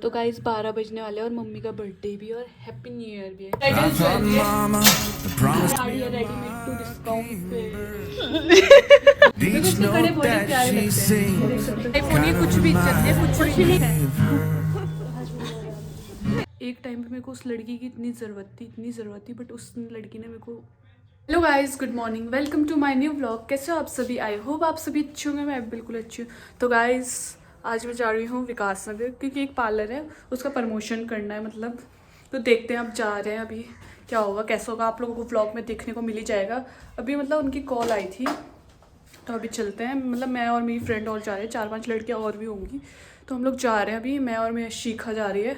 तो गाइस 12 बजने वाले और मम्मी का बर्थडे भी और हैप्पी न्यू ईयर भी है। साड़ी है रेडीमेड टू डिस्काउंट पे। देखो इसके कड़े बड़े प्यारे लगते हैं। आईफोन ये कुछ भी चलते कुछ भी नहीं है। एक टाइम पे मेरे को उस लड़की की इतनी ज़रूरत थी बट उस लड़की ने मेरे को। Hello guys, good morning, welcome to my new vlog. कैसे हो आप सभी? आई होप आप सभी अच्छे होंगे। मैं बिल्कुल अच्छी हूँ। तो गाइस आज मैं जा रही हूँ विकास नगर क्योंकि एक पार्लर है उसका प्रमोशन करना है मतलब। तो देखते हैं अब जा रहे हैं अभी क्या होगा कैसा होगा आप लोगों को व्लॉग में देखने को मिल ही जाएगा। अभी मतलब उनकी कॉल आई थी तो अभी चलते हैं। मतलब मैं और मेरी फ्रेंड और जा रहे हैं, 4-5 लड़कियाँ और भी होंगी। तो हम लोग जा रहे हैं अभी, मैं और मेरी शिखा जा रही है।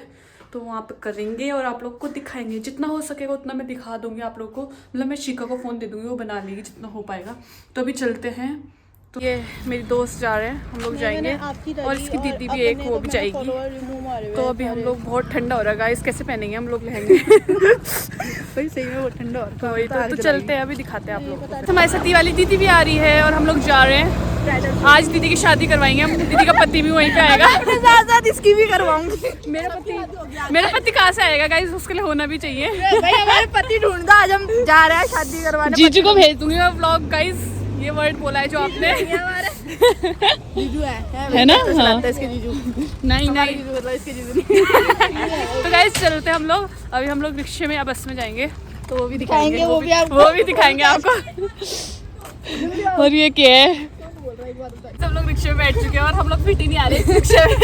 तो वहाँ पे करेंगे और आप लोग को दिखाएंगे जितना हो सकेगा उतना मैं दिखा दूँगी आप लोग को। मतलब मैं शिखा को फ़ोन दे दूँगी, वो बना लेगी जितना हो पाएगा। तो अभी चलते हैं। तो ये मेरी दोस्त जा रहे हैं, हम लोग जाएंगे और इसकी दीदी भी एक वो भी जाएगी। तो अभी हम लोग बहुत ठंडा हो रहा है गाइस, कैसे पहनेंगे हम लोग लहंगे। भाई सही में बहुत ठंडा हो रहा है। तो चलते हैं, अभी दिखाते हैं आप लोग को। हमारी सती वाली दीदी भी आ रही है और हम लोग जा रहे हैं। आज दीदी की शादी करवाएंगे हम। दीदी का पति भी वहीं पे आएगा। साथ इसकी भी करवाऊंगी। मेरा पति कहाँ से आएगा गाइस, उसके लिए होना भी चाहिए। भाई हमारे पति ढूंढता, आज हम जा रहे हैं शादी करवाने। जीजू को भेज दूंगी मैं व्लॉग गाइस। ये वर्ड बोला है जो आपने। जीजू है ना? हाँ। इसके जीजू नहीं जीजू मतलब इसके जीजू नहीं। तो गाइस चलते हम लोग। अभी हम लोग रिक्शे में या बस में जाएंगे तो वो भी दिखाएंगे, वो भी दिखाएंगे आपको। और ये क्या है? सब लोग रिक्शे में बैठ चुके हैं और हम लोग फिट ही नहीं आ रहे रिक्शे में।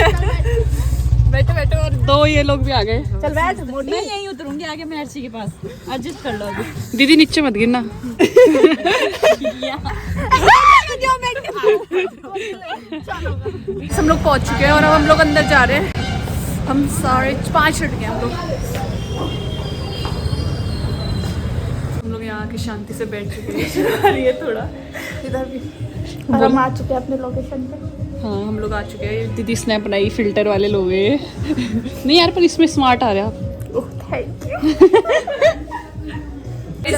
बैठे और दो ये लोग भी आ गए। चल बैठ, मैं यहीं उतरूंगी आगे मैं अर्शी के पास, एडजस्ट कर लो अभी। दीदी नीचे मत गिरना। हम लोग पहुंच चुके हैं और अब हम लोग अंदर जा रहे हैं। हम 5:30 लड़के हम लोग यहाँ आके शांति से बैठ चुके हैं। थोड़ा इधर भी हम आ चुके हैं अपने लोकेशन पे। हाँ हम लोग आ चुके हैं। दीदी स्नैप बनाई, फिल्टर वाले लोग हैं। नहीं यार पर इसमें स्मार्ट आ रहा है।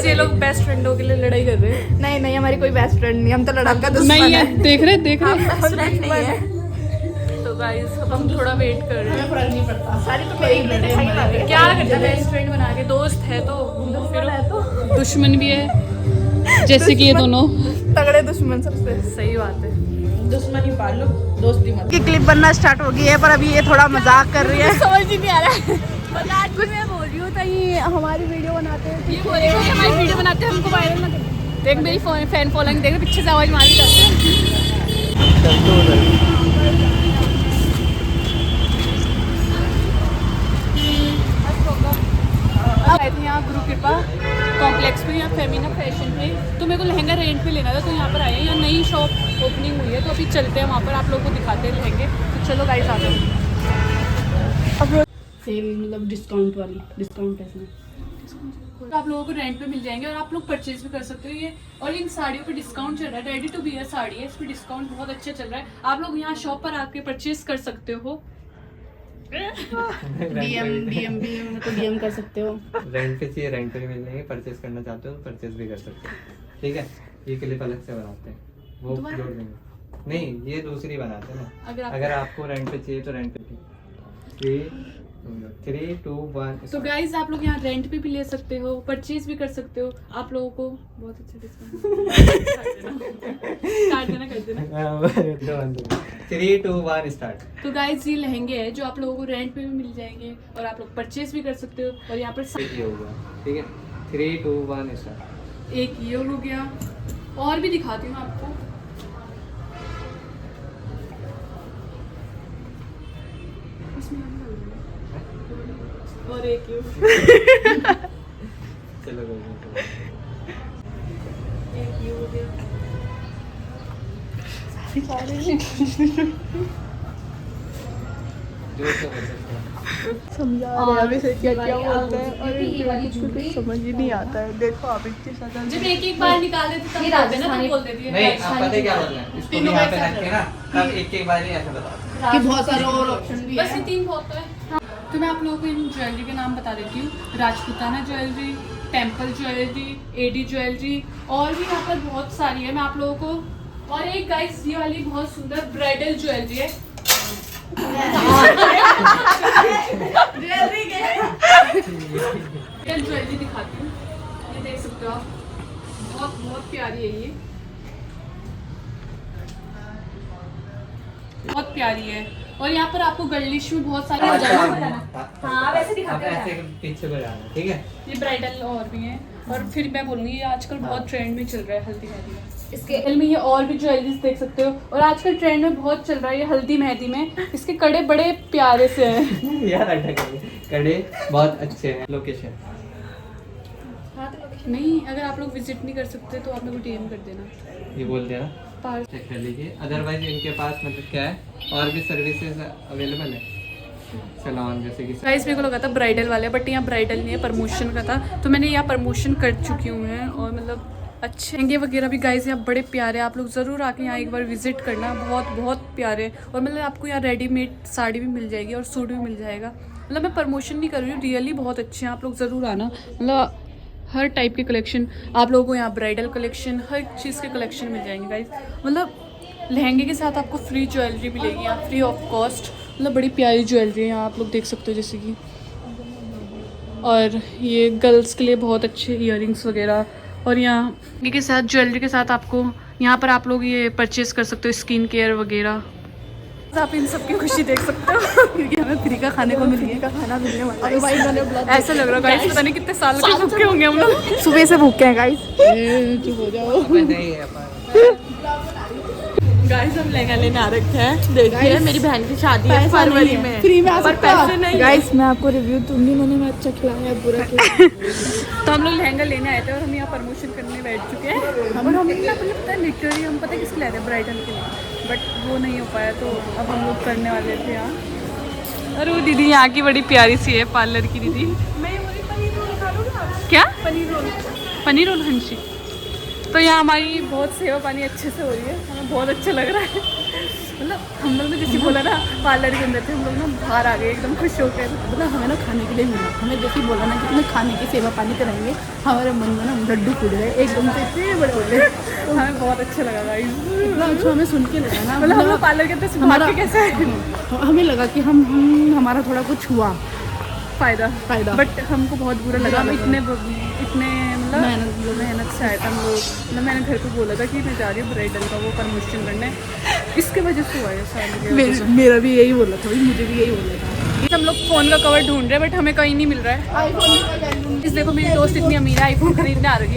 ये लोग बेस्ट फ्रेंडों के लिए लड़ाई कर रहे हैं। नहीं हमारी कोई बेस्ट फ्रेंड नहीं, हम तो लड़का दुश्मन नहीं है। देख रहे नहीं है। तो गाइस अब हम थोड़ा वेट कर रहे हैं। फर्क नहीं पड़ता, सारी तो मेरी क्या करता, बेस्ट फ्रेंड बना के। दोस्त है तो फिर दुश्मन भी है, जैसे कि ये दोनों तगड़े दुश्मन। सबसे सही बात है, दुश्मनी पाल लो दोस्ती मत। की क्लिप बनना स्टार्ट हो गई है पर अभी ये थोड़ा मजाक कर रही है। समझ ही नहीं आ रहा है। मजाक भी मैं बोल रही हूँ तो ये हमारी वीडियो बनाते हैं, ये बोलेगा कि हमारी वीडियो बनाते हैं हमको वायरल ना कर। देख मेरी फैन फॉलोइंग देख, पीछे से आवाज मार के जाते हैं। आए थे यहाँ गुरु कृपा कॉम्प्लेक्स में, यहाँ फेमिना फैशन पे। तो मेरे को लहंगा रेंट पे लेना था तो यहाँ पर आए हैं। यहाँ नई शॉप ओपनिंग हुई है तो अभी चलते हैं वहाँ पर, आप लोगों को दिखाते हैं लहंगे। तो चलो गाइस आ जाओ। सेल मतलब डिस्काउंट वाली, डिस्काउंट है तो आप लोगों को रेंट पे मिल जाएंगे और आप लोग परचेज भी कर सकते हो ये। और इन साड़ियों पे डिस्काउंट चल रहा है, रेडी टू वियर साड़ी है, इस पर डिस्काउंट बहुत अच्छा चल रहा है। आप लोग यहाँ शॉप पर आके परचेज कर सकते हो। DM कर सकते हो। रेंट पे चाहिए रेंट पे मिल जाएंगे, परचेज करना चाहते हो तो परचेज भी कर सकते हो। ठीक है, ये क्लिप अलग से बनाते हैं, वो जोड़ देंगे। नहीं ये दूसरी बनाते हैं ना। अगर आपको रेंट पे चाहिए तो रेंट पे 3, 2, 1। तो गाइज आप लोग यहाँ रेंट पे भी ले सकते हो, परचेज भी कर सकते हो। आप लोगों को बहुत अच्छा डिस्काउंट कर देना। 3, 2, 1 स्टार्ट। तो गाइज ये लहंगे हैं जो आप लोगों को रेंट पे भी मिल जाएंगे और आप लोग परचेज भी कर सकते हो। और यहाँ पर ये हो गया, ठीक है। 3, 2, 1 स्टार्ट। एक ये हो गया और भी दिखाती हूँ आपको। और एक ये चलो एक ये हो गया। समझा रहे अभी से क्या बोलते हैं और कुछ समझ ही नहीं आता है। देखो आप इतनी सजा जब एक बार निकाल देते तब बोलते ना, तब बोल देती है। नहीं आप पता है क्या बोल रहे हैं, इसको यहाँ पे रख के ना तब एक बार ही ऐसे बताओ कि बहुत सारे और ऑप्शन भी है, बस ये 3 बहुत है। तो मैं आप लोगों को इन ज्वेलरी के नाम बता देती हूँ। Rajputana jewellery, temple jewellery, AD jewellery और भी यहाँ पर बहुत सारी है मैं आप लोगों को। और एक गाइस ये वाली बहुत सुंदर ब्राइडल ज्वेलरी है। यहाँ पर आपको गर्लिश में बहुत सारे हो जाएंगे। हाँ वैसे दिखाते अब हैं। ऐसे पीछे को जाना, ठीक है। ये ब्राइडल और भी हैं, और फिर मैं बोलूँगी ये आजकल बहुत ट्रेंड में चल रहा है हल्दी मेहंदी में। इसके में ये और भी ज्वेलरीज देख सकते हो, और आजकल ट्रेंड में बहुत चल रहा है ये हल्दी मेहंदी में। इसके कड़े बड़े प्यारे से हैं। यार अटक गए। कड़े बहुत अच्छे हैं। लोकेशन नहीं, अगर आप लोग विजिट नहीं कर सकते तो आप मेरे को डीएम कर देना। ये बोल दिया ना, पार चेक कर लीजिए। अदरवाइज इनके पास मतलब क्या है, और भी सर्विसेज अवेलेबल है, सैलून जैसे कि। गाइस मेरे को लगा था ब्राइडल वाले, बट यहाँ ब्राइडल नहीं है, प्रमोशन का था, तो मैंने यहाँ प्रमोशन कर चुकी हूँ हैं। और मतलब अच्छे लहंगे वगैरह भी गाइस यहाँ बड़े प्यारे, आप लोग ज़रूर आके यहाँ एक बार विजिट करना, बहुत बहुत प्यारे। और मतलब आपको यहाँ रेडीमेड साड़ी भी मिल जाएगी और सूट भी मिल जाएगा। मतलब मैं प्रमोशन नहीं कर रही हूँ, रियली बहुत अच्छे हैं, आप लोग ज़रूर आना। मतलब हर टाइप के कलेक्शन आप लोगों को यहाँ, ब्राइडल कलेक्शन, हर चीज़ के कलेक्शन मिल जाएंगे गाइस। मतलब लहंगे के साथ आपको फ्री ज्वेलरी मिलेगी यहाँ, फ्री ऑफ कॉस्ट। मतलब बड़ी प्यारी ज्वेलरी है यहाँ, आप लोग देख सकते हो जैसे कि। और ये गर्ल्स के लिए बहुत अच्छे इयररिंग्स वगैरह। और यहाँ के साथ ज्वेलरी के साथ आपको यहाँ पर आप लोग ये परचेज कर सकते हो, स्किन केयर वगैरह। आप इन सब की खुशी देख सकते हो क्योंकि हमें फ्री का खाने को मिलने का खाना मिलने वाला है। ऐसा लग रहा है गाइस, पता नहीं कितने साल के भूखे होंगे हम लोग। सुबह से भूखे हैं गाइस। चुप हो जाओ। नहीं है गाइस हम लहंगा लेने आ रखे हैं, देखिए मेरी बहन की शादी है फरवरी में, फ्री में आ पर सकते हो। पैसे नहीं। गाइस मैं आपको रिव्यू दूंगी, मैंने अच्छा खिलाया बुरा खिलाया। तो हम लोग लहंगा लेने आए थे और हम यहाँ प्रमोशन करने बैठ चुके हैं। और हम पता है लिटरली हम पता है किसके लाए थे, ब्राइडल के लिए, बट वो नहीं हो पाया, तो अब हम लोग करने वाले थे यहाँ। और वो दीदी यहाँ की बड़ी प्यारी सी है, पार्लर की दीदी। क्या पनीर रोल? हाँ जी। तो यहाँ हमारी बहुत सेवा पानी अच्छे से हो रही है, हमें बहुत अच्छा लग रहा है। मतलब हम लोग ने जैसे बोला ना पार्लर के अंदर थे, हम लोग ना बाहर आ गए एकदम खुश हो गए। मतलब हमें ना खाने के लिए मिला, हमें जैसे बोला ना कि तुम्हें खाने की सेवा पानी कराएंगे, हमारे मन में ना लड्डू फूट गए एकदम से, इतने बड़े बोले। हमें बहुत अच्छा लगा गाइस। इतना अच्छा हमें सुन के लगा ना, मतलब हम लोग पार्लर के अंदर से भाग के कैसे आए? हमें लगा कि हम हमारा थोड़ा कुछ हुआ फायदा, बट हमको बहुत बुरा लगा। हम इतने मतलब मेहनत से आए थे हम लोग। मतलब मैंने घर पे बोला था कि मैं जा रही हूँ ब्राइडल का वो प्रमोशन करने, इसके वजह से हुआ है सारी। मेरा भी यही बोला था, मुझे भी यही बोला था। हम लोग फ़ोन का कवर ढूंढ रहे हैं, बट हमें कहीं नहीं मिल रहा है। इस देखो मेरी दोस्त इतनी अमीर है, आईफोन खरीदने आ रही है।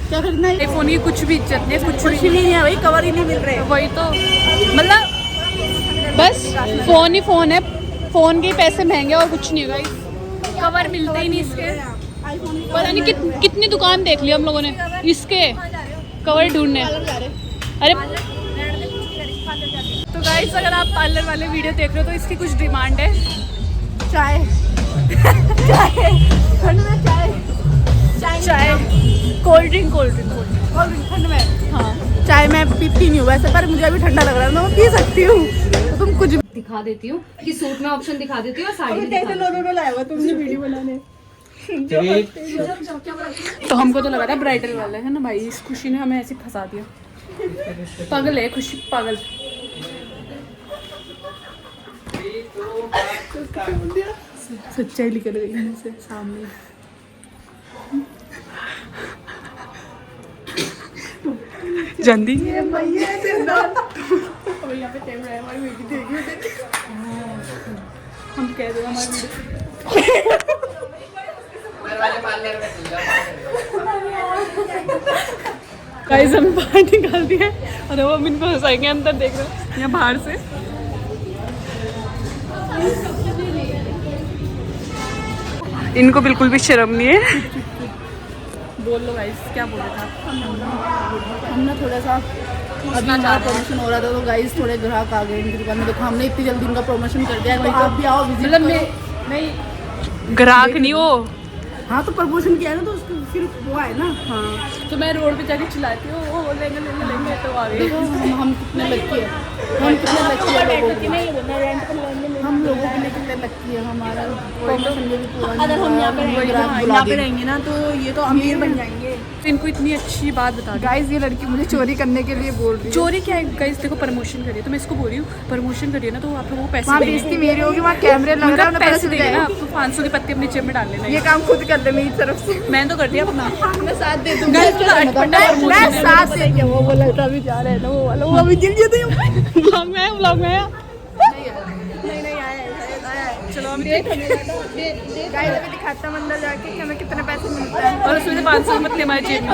क्या करना है, आईफोन की कुछ भी इज्जत नहीं, कुछ नहीं है भाई, कवर ही नहीं मिल रहे। वही तो मतलब बस फ़ोन है, फ़ोन के पैसे महंगे और कुछ नहीं होगा। कवर मिलते ही नहीं इसके, पता नहीं कितनी दुकान देख ली हम लोगों ने इसके कवर ढूंढने। अरे तो गाइस अगर आप पार्लर वाले वीडियो देख रहे हो तो इसकी कुछ डिमांड है। चाय चाय कोल्ड ड्रिंक ठंड में। हाँ चाय मैं पीती नहीं हूँ वैसे, पर मुझे अभी ठंडा लग रहा है, मैं पी सकती हूँ। तो तुम कुछ दिखा देती हूँ कि सूट में ऑप्शन दिखा देती हूँ और साड़ी में दिखा देती हूँ। लाया हुआ तुमने वीडियो बनाने। तो हमको तो लगा था ब्राइडल वाला है ना भाई, इस खुशी ने हमें ऐसे फंसा दिया। पागल है खुशी, पागल। सच्चाई निकल गई मुंह से सामने। जल्दी हम कह रहे हमारी गाइस हमें बाहर निकाल दिया और वो हम इनको हंसाएंगे, अंदर देख रहे हो यहाँ बाहर से। इनको बिल्कुल भी शर्म नहीं है। बोल लो गाइस, क्या बोल रहे थे हम ना थोड़ा सा अभी हमारा प्रमोशन हो रहा था, तो गाइस थोड़े ग्राहक आ गए इनकी दुकान में। देखो हमने इतनी जल्दी इनका प्रमोशन कर दिया है, तो आप भी आओ विजिट मतलब करो। नहीं ग्राहक नहीं वो। हाँ तो प्रमोशन किया है ना, तो उसको फिर वो है ना। हाँ तो मैं रोड पे जाके चिल्लाती हूँ वो लेंगे तो आ गए। देखो हम कितने लकी है, हम कितने लकी है लोगों के, हम लोगों के लिए कितने लकी है। हमारा प्रमोशन भी पूरा, अगर हम यहाँ पे रहेंगे ना तो ये तो अमीर बन जाएंगे। इनको इतनी अच्छी बात बता दी। गाइस ये लड़की मुझे चोरी करने के लिए बोल रही है। चोरी क्या है गाइस, देखो प्रमोशन करिए, तो मैं इसको बोल रही हूँ प्रमोशन करिए ना, तो आप लोगों को पैसे वहाँ देंगे। बेइज्जती मेरी होगी, वहाँ कैमरे लग रहा है, उन्हें पैसे पता देंगे ना, चल आप तो 500 की पत्ती अपनी जेब में डाल लेना। ये काम खुद कर ले मेरी तरफ से। मैंने तो कर दिया अपना। मैं साथ दे दूंगी। गाइस तो अटपटा प्रमोशन मैं है। साथ क्या वो बोला था अभी जा रहे हैं ना वो वाला, वो अभी गिर गया था। व्लॉग में आया नहीं आया। चलो हम गाइस अभी दिखाता हूं अंदर जाके कि हमें कितने पैसे मिलते हैं। और उसमें से 500 मत ले हमारे जेब में।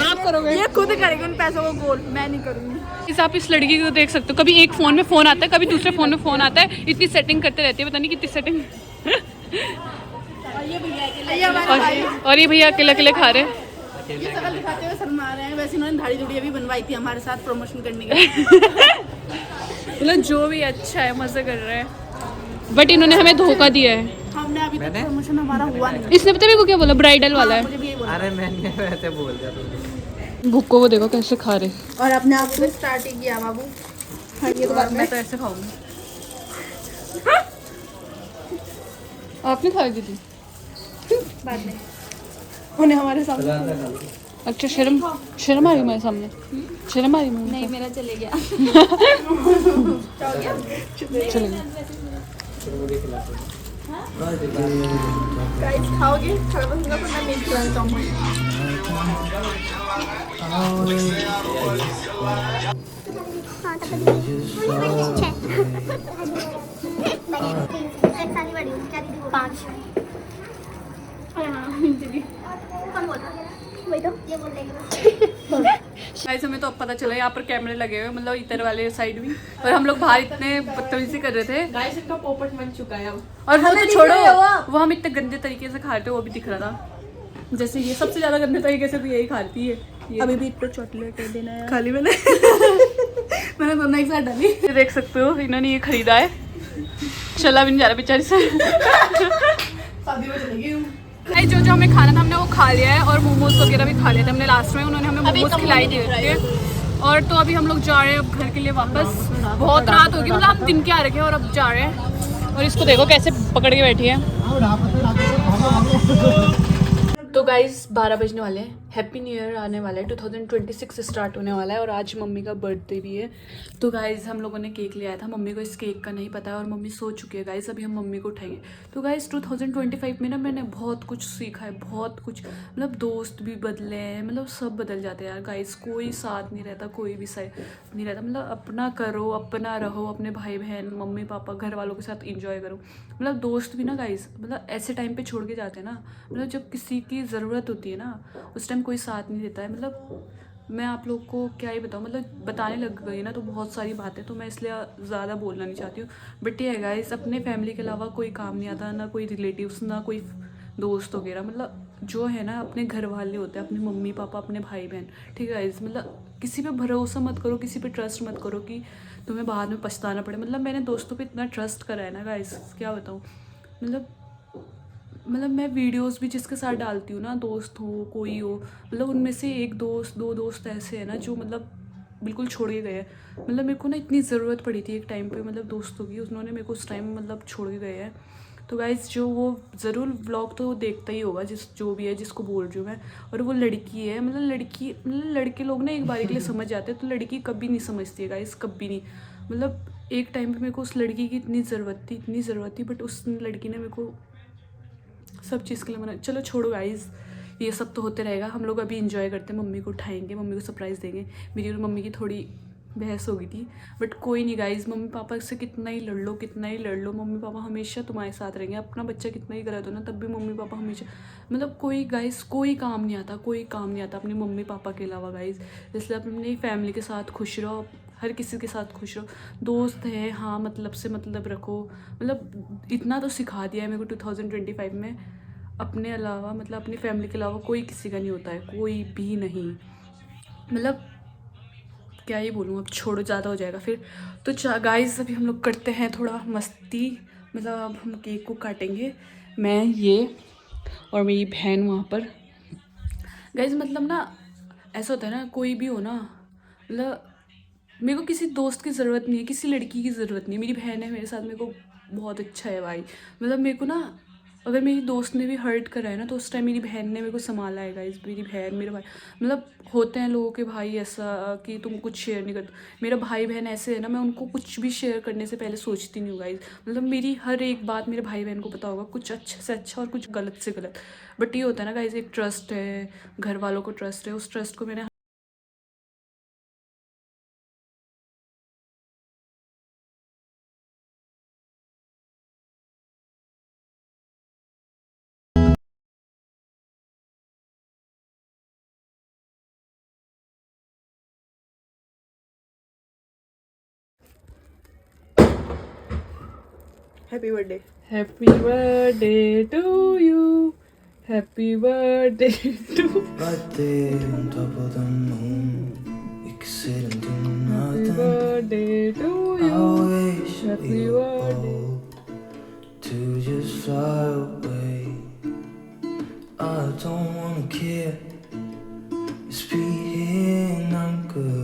आप करोगे? ये खुद करेंगे उन पैसों को गोल, मैं नहीं करूंगी। इस आप इस लड़की को देख सकते हो, कभी एक फोन में फोन आता है, कभी दूसरे फोन में फोन आता है, इतनी सेटिंग करते रहती है, पता नहीं कितनी सेटिंग। और ये भैया अकेले अकेले खा रहे हैं। ये शकल दिखाते हुए शर्मा रहे हैं। वैसे इन्होंने दाढ़ी दूढ़ी अभी बनवाई थी हमारे साथ प्रमोशन करने के लिए। मतलब जो भी अच्छा है, मजे कर रहे हैं, बट इन्होंने हमें धोखा दिया है। हमने अभी तक प्रमोशन हमारा हुआ नहीं। इसने पता मेरे को क्या बोला, ब्राइडल वाला है। मुझे भी यही बोला। अरे मैंने वैसे बोल दिया तुमको। भुक्को को देखो कैसे खा रहे। और अपने आप को स्टार्ट ही किया बाबू। हाँ ये तो बात मैं तो ऐसे खाऊंगी। आपने खाई थी बाद में उन्हें हमारे सामने। अच्छा, शर्म आ रही मेरे सामने, शर्म आ रही मेरे। नहीं, मेरा चले गया। चलेगा। गाइस खाओगे? थोड़ा बहुत तो मैं नहीं खिलाता हूँ। गाइस हमें तो अब पता चला यहाँ पर कैमरे लगे हुए, मतलब इधर वाले साइड भी, और हम लोग बाहर इतने बदतमीजी कर रहे थे। गाइस इनका पोपट बन चुका है अब। और वो तो छोड़ो, वो हम इतने गंदे तरीके से खा रहे थे, वो भी दिख रहा था। जैसे ये सबसे ज्यादा गंदे तरीके से भी यही खाती है। ये अभी भी इतना चॉकलेट है देना है। खाली मैंने मैंने दोनों एक साथ डाली। ये देख सकते हो, इन्होंने ये खरीदा है, चला भी नहीं जा रहा बेचारी से। शादी में चली गई। जो जो हमें खाना था हमने वो खा लिया है, और मोमोज वगैरह भी खा लिया था हमने लास्ट में। उन्होंने हमें मोमोज खिलाई थे। और तो अभी हम लोग जा रहे हैं अब घर के लिए वापस। बहुत रात होगी, मतलब हम दिन के आ रखे हैं और अब जा रहे हैं। और इसको देखो कैसे पकड़ के बैठी है। तो गाइस 12 बजने वाले हैं। हैप्पी न्यू ईयर आने वाला है, 2026 स्टार्ट होने वाला है, और आज मम्मी का बर्थडे भी है। तो गाइस हम लोगों ने केक ले आया था, मम्मी को इस केक का नहीं पता है और मम्मी सो चुकी है गाइस। अभी हम मम्मी को उठाएंगे। तो गाइस 2025 में ना मैंने बहुत कुछ सीखा है, बहुत कुछ, मतलब दोस्त भी बदले हैं, मतलब सब बदल जाते हैं यार गाइस। कोई साथ नहीं रहता, कोई भी साइड नहीं रहता, मतलब अपना करो, अपना रहो, अपने भाई बहन मम्मी पापा घर वालों के साथ इंजॉय करो। मतलब दोस्त भी ना गाइस, मतलब ऐसे टाइम पे छोड़ के जाते हैं ना, मतलब जब किसी की ज़रूरत होती है ना उस टाइम कोई साथ नहीं देता है। मतलब मैं आप लोग को क्या ही बताऊँ, मतलब बताने लग गई ना तो बहुत सारी बातें, तो मैं इसलिए ज़्यादा बोलना नहीं चाहती हूँ। बट ये है गाइस, अपने फैमिली के अलावा कोई काम नहीं आता, ना कोई रिलेटिव्स, ना कोई दोस्त वगैरह। मतलब जो है ना अपने घर वाले होते हैं, अपने मम्मी पापा, अपने भाई बहन, ठीक है गाइस। मतलब किसी पे भरोसा मत करो, किसी पे ट्रस्ट मत करो कि तुम्हें बाद में पछताना पड़े। मतलब मैंने दोस्तों पे इतना ट्रस्ट करा है ना गाइस, क्या बताऊँ। मतलब मैं वीडियोस भी जिसके साथ डालती हूँ ना, दोस्त हो कोई हो, मतलब उनमें से एक दोस्त दो दोस्त ऐसे हैं ना जो मतलब बिल्कुल छोड़ के गए हैं। मतलब मेरे को ना इतनी ज़रूरत पड़ी थी एक टाइम पे, मतलब दोस्तों की, उन्होंने मेरे को उस टाइम मतलब छोड़ के गए हैं। तो गाइस जो वो ज़रूर व्लॉग तो वो देखता ही होगा, जो भी है जिसको बोल रही हूँ मैं। और वो लड़की है, मतलब लड़के लोग ना एक बारी के लिए समझ जाते हैं, तो लड़की कभी नहीं समझती है गाइस, कभी नहीं। मतलब एक टाइम पे मेरे को उस लड़की की इतनी ज़रूरत थी, बट उस लड़की ने मेरे को सब चीज़ के लिए मना। चलो छोड़ो गाइस, ये सब तो होते रहेगा। हम लोग अभी इंजॉय करते हैं, मम्मी को उठाएंगे, मम्मी को सरप्राइज़ देंगे। मेरी और मम्मी की थोड़ी बहस हो गई थी, बट कोई नहीं गाइस। मम्मी पापा से कितना ही लड़ लो, मम्मी पापा हमेशा तुम्हारे साथ रहेंगे। अपना बच्चा कितना ही गलत हो ना, तब भी मम्मी पापा हमेशा, मतलब कोई गाइस कोई काम नहीं आता अपने मम्मी पापा के अलावा गाइस। इसलिए अपनी फैमिली के साथ खुश रहो, हर किसी के साथ खुश रहो। दोस्त है हाँ, मतलब से मतलब रखो। मतलब इतना तो सिखा दिया है मेरे को 2025 में, अपने अलावा, मतलब अपनी फैमिली के अलावा कोई किसी का नहीं होता है, कोई भी नहीं। मतलब क्या ही बोलूँ, अब छोड़ो, ज़्यादा हो जाएगा फिर। तो गाइस अभी हम लोग करते हैं थोड़ा मस्ती, मतलब अब हम केक को काटेंगे, मैं ये और मेरी बहन वहाँ पर। गाइस मतलब ना ऐसा होता है ना, कोई भी हो ना, मतलब मेरे को किसी दोस्त की ज़रूरत नहीं है, किसी लड़की की ज़रूरत नहीं है। मेरी बहन है मेरे साथ, मेरे को बहुत अच्छा है भाई। मतलब मेरे को ना, अगर मेरी दोस्त ने भी हर्ट करा है ना, तो उस टाइम मेरी बहन ने मेरे को संभाला है गाइस। मेरी बहन, मेरे भाई, मतलब होते हैं लोगों के भाई ऐसा कि तुम कुछ शेयर नहीं करते। मेरा भाई बहन ऐसे है ना, मैं उनको कुछ भी शेयर करने से पहले सोचती नहीं हूँ गाइस। मतलब मेरी हर एक बात मेरे भाई बहन को पता होगा, कुछ अच्छे से अच्छा और कुछ गलत से गलत। बट ये होता है ना गाइस, एक ट्रस्ट है, घर वालों को ट्रस्ट है, उस ट्रस्ट को मैंने happy birthday. Happy birthday to you, happy birthday to. Right there on top of the moon, we could sit and do happy nothing. Birthday to I you, wish Happy we were birthday. bold to just fly away. I don't wanna care. Just be here and I'm good.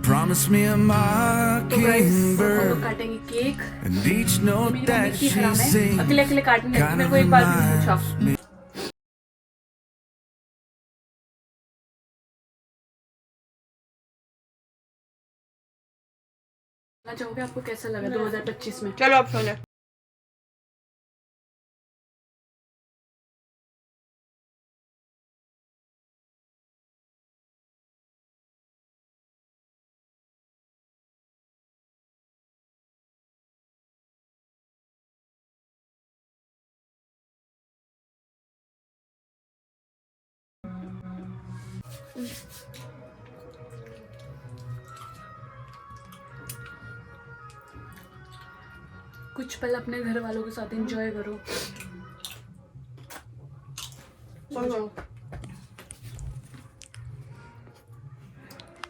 Promise me a तो guys mockingbird हम लोग काटेंगे cake. and each note मेरी mummy that की she हराम है, sings अकेले अकेले काटने लगती है। kind मेरे of को एक बार भी नहीं पूछा। reminds me. मैं चाहूँगी आपको कैसा लगा 2025 में। चलो आप सोने। कुछ पल अपने घर वालों के साथ एंजॉय करो।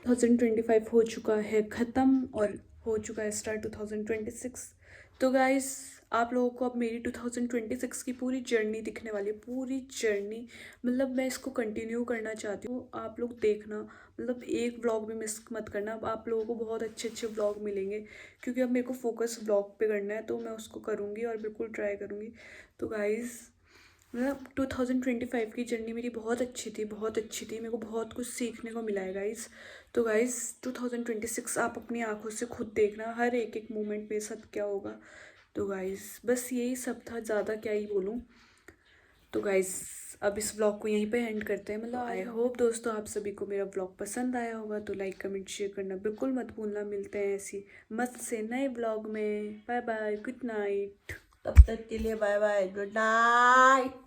2025 हो चुका है ख़त्म और हो चुका है स्टार्ट 2026। तो गाइस आप लोगों को अब मेरी 2026 की पूरी जर्नी दिखने वाली है, पूरी जर्नी। मतलब मैं इसको कंटिन्यू करना चाहती हूँ, आप लोग देखना। मतलब एक व्लॉग भी मिस मत करना। अब आप लोगों को बहुत अच्छे अच्छे व्लॉग मिलेंगे, क्योंकि अब मेरे को फोकस व्लॉग पे करना है, तो मैं उसको करूँगी और बिल्कुल ट्राई करूँगी। तो गाइस मतलब 2025 की जर्नी मेरी बहुत अच्छी थी, बहुत अच्छी थी। मेरे को बहुत कुछ सीखने को मिला है गाइस। तो गाइस 2026 आप अपनी आंखों से खुद देखना, हर एक एक मोमेंट मेरे साथ क्या होगा। तो गाइस बस यही सब था, ज़्यादा क्या ही बोलूँ। तो गाइस अब इस व्लॉग को यहीं पे एंड करते हैं। मतलब आई होप दोस्तों आप सभी को मेरा व्लॉग पसंद आया होगा। तो लाइक कमेंट शेयर करना बिल्कुल मत भूलना। मिलते हैं ऐसी मस्त से नए व्लॉग में। Bye bye, good night. तब तक के लिए बाय बाय, गुड नाइट।